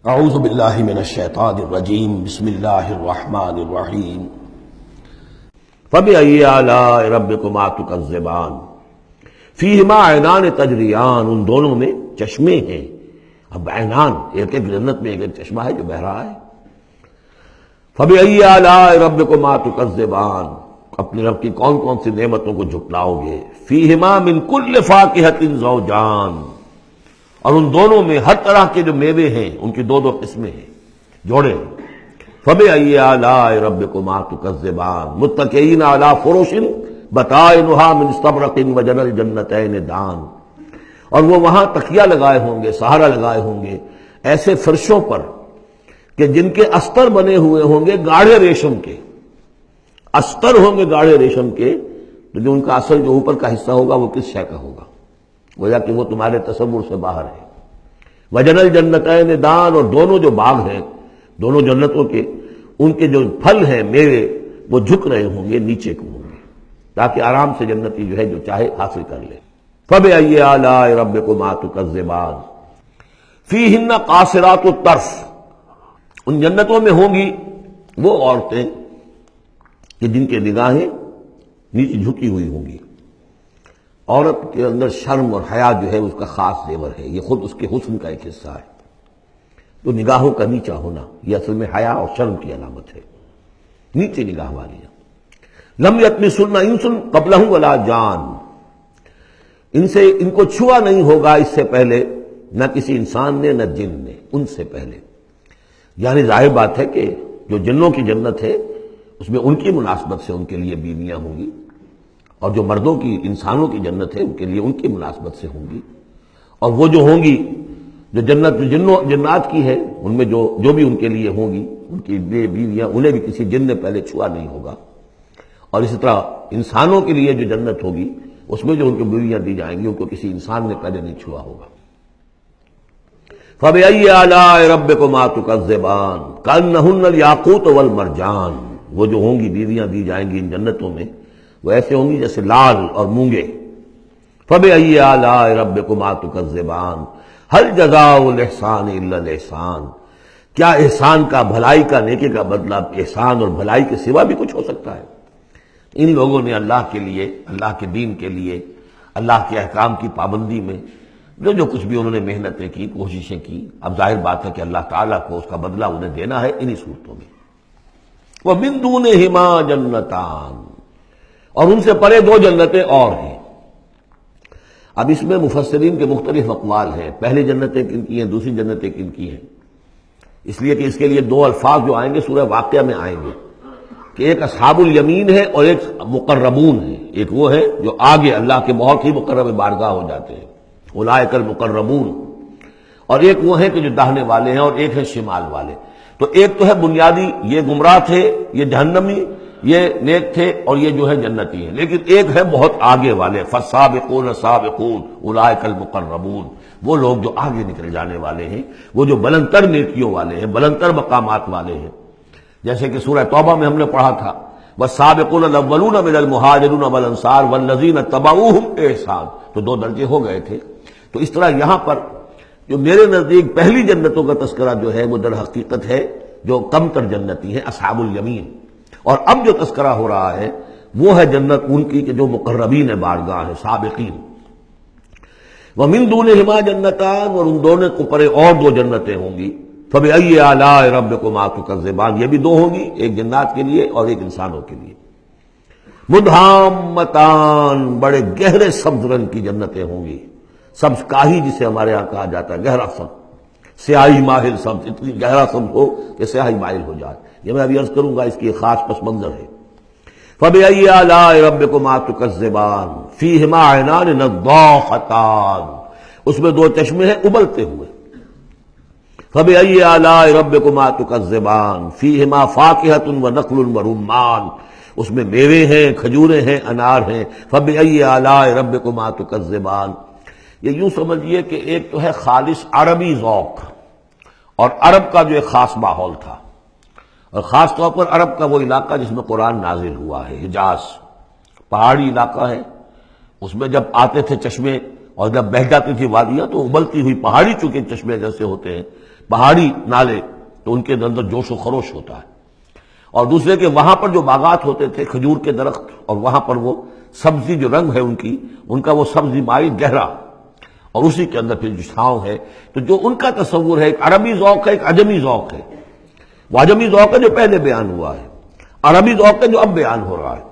اعوذ باللہ من الشیطان الرجیم بسم اللہ الرحمن الرحیم فبأي آلاء ربكما تكذبان فیہما عینان تجریان، ان دونوں میں چشمے ہیں۔ اب عینان، ایک ایک جنت میں ایک ایک چشمہ ہے جو بہہ رہا ہے۔ فبأي آلاء ربكما تكذبان، اپنے رب کی کون کون سی نعمتوں کو جھٹلاؤ گے۔ فیہما من کل فاکہۃ زوجان، اور ان دونوں میں ہر طرح کے جو میوے ہیں ان کی دو دو قسمیں ہیں، جوڑے ہیں۔ فبأي آلاء ربكما تكذبان متكئين على فرش بطائنها من استبرق وجنى الجنتين دان، اور وہ وہاں تکیہ لگائے ہوں گے، سہارا لگائے ہوں گے ایسے فرشوں پر کہ جن کے استر بنے ہوئے ہوں گے گاڑھے ریشم کے، استر ہوں گے گاڑھے ریشم کے، تو جو ان کا اصل جو اوپر کا حصہ ہوگا وہ کس شے کا ہوگا، گویا کہ وہ تمہارے تصور سے باہر ہے۔ وجنى الجنتين دان، اور دونوں جو باغ ہیں دونوں جنتوں کے، ان کے جو پھل ہیں میوے وہ جھک رہے ہوں گے، نیچے کو ہوں گے، تاکہ آرام سے جنتی جو ہے جو چاہے حاصل کر لے۔ فبأي آلاء ربكما تكذبان فیہن قاصرات الطرف، ان جنتوں میں ہوں گی وہ عورتیں کہ جن کے نگاہیں نیچے جھکی ہوئی ہوں گی۔ عورت کے اندر شرم اور حیا جو ہے اس کا خاص زیور ہے، یہ خود اس کے حسن کا ایک حصہ ہے۔ تو نگاہوں کا نیچا ہونا یہ اصل میں حیا اور شرم کی علامت ہے، نیچے نگاہ والی۔ لم یطمثن انس قبلہم ولا جان، ان کو چھوا نہیں ہوگا اس سے پہلے نہ کسی انسان نے نہ جن نے، ان سے پہلے۔ یعنی ظاہر بات ہے کہ جو جنوں کی جنت ہے اس میں ان کی مناسبت سے ان کے لیے بیویاں ہوں گی، اور جو مردوں کی انسانوں کی جنت ہے ان کے لیے ان کی مناسبت سے ہوں گی، اور وہ جو ہوں گی جو جنت جنات کی ہے ان میں جو بھی ان کے لیے ہوں گی ان کی بیویاں، انہیں بھی کسی جن نے پہلے چھوا نہیں ہوگا۔ اور اسی طرح انسانوں کے لیے جو جنت ہوگی اس میں جو ان کو بیویاں دی جائیں گی ان کو کسی انسان نے پہلے نہیں چھوا ہوگا۔ فبأي آلاء ربكما تكذبان كأنهن الياقوت والمرجان، وہ جو ہوں گی بیویاں دی جائیں گی ان جنتوں میں وہ ایسے ہوں گی جیسے لال اور مونگے۔ فبأي آلاء ربكما تكذبان هل جزاء الاحسان الا الاحسان، کیا احسان کا، بھلائی کا، نیکی کا بدلہ احسان اور بھلائی کے سوا بھی کچھ ہو سکتا ہے؟ ان لوگوں نے اللہ کے لیے، اللہ کے دین کے لیے، اللہ کے احکام کی پابندی میں جو کچھ بھی انہوں نے محنتیں کی، کوششیں کی، اب ظاہر بات ہے کہ اللہ تعالیٰ کو اس کا بدلہ انہیں دینا ہے انہی صورتوں میں۔ وَمِن دُونِهِمَا جَنَّتَانِ، اور ان سے پرے دو جنتیں اور ہیں۔ اب اس میں مفسرین کے مختلف اقوال ہیں، پہلی جنتیں کن کی ہیں، دوسری جنتیں کن کی ہیں، اس لیے کہ اس کے لیے دو الفاظ جو آئیں گے سورہ واقعہ میں آئیں گے کہ ایک اصحاب الیمین ہے اور ایک مقربون ہے۔ ایک وہ ہے جو آگے اللہ کے بہت ہی مقرب بارگاہ ہو جاتے ہیں، اولئک المقربون، اور ایک وہ ہے کہ جو داہنے والے ہیں، اور ایک ہے شمال والے۔ تو ایک تو ہے بنیادی، یہ گمراہ تھے، یہ جہنمی، یہ نیک تھے، اور یہ جو ہے جنتی ہیں، لیکن ایک ہے بہت آگے والے، فالسابقون السابقون اولئک المقربون، وہ لوگ جو آگے نکل جانے والے ہیں، وہ جو بلند تر نیکیوں والے ہیں، بلند تر مقامات والے ہیں۔ جیسے کہ سورہ توبہ میں ہم نے پڑھا تھا والسابقون الاولون من المہاجرین والانصار والذین اتبعوہم بإحسان، تو دو درجے ہو گئے تھے۔ تو اس طرح یہاں پر جو میرے نزدیک پہلی جنتوں کا تذکرہ جو ہے وہ در حقیقت ہے جو کم تر جنتی ہیں، اصحاب الیمین، اور اب جو تذکرہ ہو رہا ہے وہ ہے جنت ان کی کہ جو مقربین بارگاہ ہیں، سابقین۔ وَمِن دُونِهِمَا جَنَّتَانِ، اور ان دونوں کو پرے اور دو جنتیں ہوں گی۔ فبأي آلاء ربكما تكذبان، یہ بھی دو ہوں گی، ایک جنات کے لیے اور ایک انسانوں کے لیے۔ مدھامتان، بڑے گہرے سبز رنگ کی جنتیں ہوں گی، سبز کاہی جسے ہمارے یہاں کہا جاتا ہے، گہرا سبز، سیاہی مائل سبز، اتنی گہرا سبز ہو کہ سیاہی مائل ہو جائے۔ یہ میں ابھی عرض کروں گا، اس کی ایک خاص پس منظر ہے۔ فبأي آلاء ربكما تكذبان فیہما عینان نضاختان، اس میں دو چشمے ہیں ابلتے ہوئے۔ فبأي آلاء ربكما تكذبان فیہما فاکہۃ ونخل ورمان، اس میں میوے ہیں، کھجوریں ہیں، انار ہیں۔ فبأي آلاء ربكما تكذبان، یہ یوں سمجھیے کہ ایک تو ہے خالص عربی ذوق اور عرب کا جو ایک خاص ماحول تھا، اور خاص طور پر عرب کا وہ علاقہ جس میں قرآن نازل ہوا ہے، حجاز، پہاڑی علاقہ ہے، اس میں جب آتے تھے چشمے اور جب بہہ جاتی تھی وادیاں تو ابلتی ہوئی پہاڑی چونکہ چشمے جیسے ہوتے ہیں پہاڑی نالے تو ان کے اندر جوش و خروش ہوتا ہے، اور دوسرے کہ وہاں پر جو باغات ہوتے تھے کھجور کے درخت، اور وہاں پر وہ سبزی جو رنگ ہے ان کا وہ سبزی مائی گہرا، اور اسی کے اندر پھر جو چھاؤں ہے، تو جو ان کا تصور ہے ایک عربی ذوق ہے ایک عجمی ذوق ہے، وہ عجمی ذوق ہے جو پہلے بیان ہوا ہے، عربی ذوق ہے جو اب بیان ہو رہا ہے۔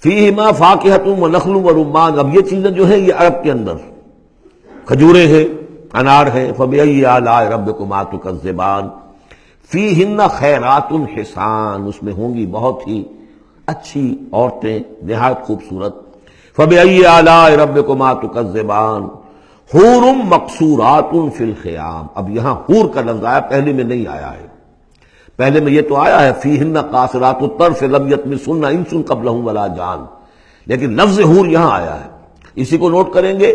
فیہما فاکہۃ ونخل ورمان، اب یہ چیزیں جو ہیں یہ عرب کے اندر کھجوریں ہیں، انار ہیں، فبأی آلاء ربکما تکذبان، فیہن خیرات حسان، اس میں ہوں گی بہت ہی اچھی عورتیں نہایت خوبصورت، فبأی آلاء ربکما تکذبان، حور مقصورات فی الخیام، اب یہاں حور کا لفظ آیا، پہلے میں نہیں آیا ہے، پہلے میں یہ تو آیا ہے فیہن قاصرات الطرف لم یطمثہن انس قبلہم ولا جان، لیکن لفظ حور یہاں آیا ہے۔ اسی کو نوٹ کریں گے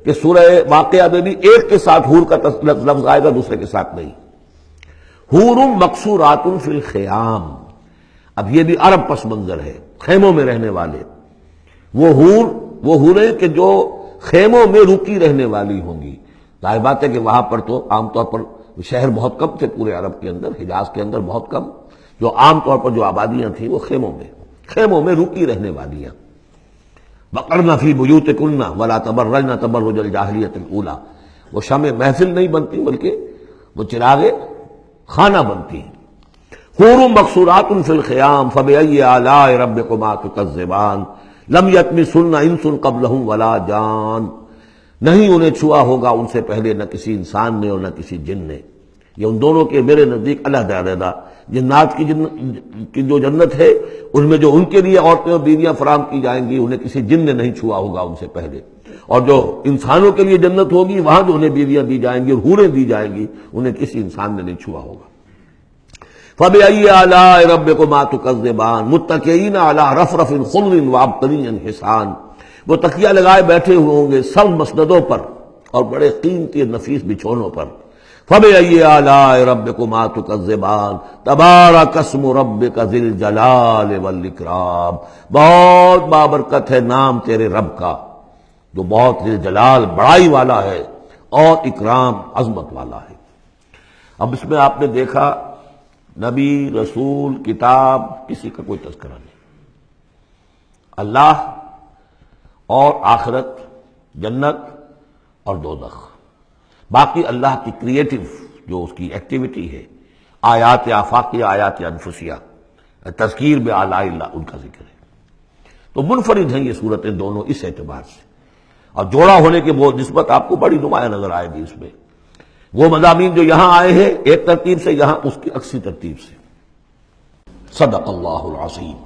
کہ سورہ واقعہ میں بھی ایک کے ساتھ حور کا لفظ آئے گا، دوسرے کے ساتھ نہیں۔ حور مقصورات فی الخیام، اب یہ بھی عرب پس منظر ہے، خیموں میں رہنے والے، وہ حوریں کہ جو خیموں میں رکی رہنے والی ہوں گی۔ ظاہر بات ہے کہ وہاں پر تو عام طور پر شہر بہت کم تھے پورے عرب کے اندر، حجاز کے اندر بہت کم، جو عام طور پر جو آبادیاں تھیں وہ خیموں میں رکی رہنے والیاں۔ وقرن فی بیوتکن ولا تبرجن تبرج الجاہلیۃ الاولی، وہ شمع محفل نہیں بنتی بلکہ وہ چراغ خانہ بنتی ہیں۔ حور مقصورات فی الخیام فبأی آلاء ربکما تکذبان لم یطمثہن انس قبلہم ولا جان، نہیں انہیں چھوا ہوگا ان سے پہلے نہ کسی انسان نے اور نہ کسی جن نے۔ یہ ان دونوں کے میرے نزدیک علیحدہ علیحدہ، جنات کی جو جنت ہے ان میں جو ان کے لیے عورتیں اور بیویاں فراہم کی جائیں گی انہیں کسی جن نے نہیں چھوا ہوگا ان سے پہلے، اور جو انسانوں کے لیے جنت ہوگی وہاں جو انہیں بیویاں دی جائیں گی اور حوریں دی جائیں گی انہیں کسی انسان نے نہیں چھوا ہوگا۔ فبأی آلاء ربکما تکذبان متکئین علی رفرف خضر وعبقری حسان، وہ تکیہ لگائے بیٹھے ہوئے ہوں گے سب مسندوں پر اور بڑے قیمتی نفیس بچھونوں پر۔ فبأی آلاء ربکما تکذبان تبارک اسم ربک ذی الجلال والاکرام، بہت بابرکت ہے نام تیرے رب کا جو بہت ذی الجلال بڑائی والا ہے اور اکرام عظمت والا ہے۔ اب اس میں آپ نے دیکھا نبی، رسول، کتاب، کسی کا کوئی تذکرہ نہیں، اللہ اور آخرت، جنت اور دوزخ، باقی اللہ کی کریٹو جو اس کی ایکٹیویٹی ہے، آیات آفاقیہ، آیات انفسیہ، تذکیر بآلاء اللہ، ان کا ذکر ہے۔ تو منفرد ہیں یہ صورتیں دونوں اس اعتبار سے، اور جوڑا ہونے کے وہ نسبت آپ کو بڑی نمایاں نظر آئے گی اس میں۔ وہ مضامین جو یہاں آئے ہیں ایک ترتیب سے، یہاں اس کی عکسی ترتیب سے۔ صدق اللہ العظیم۔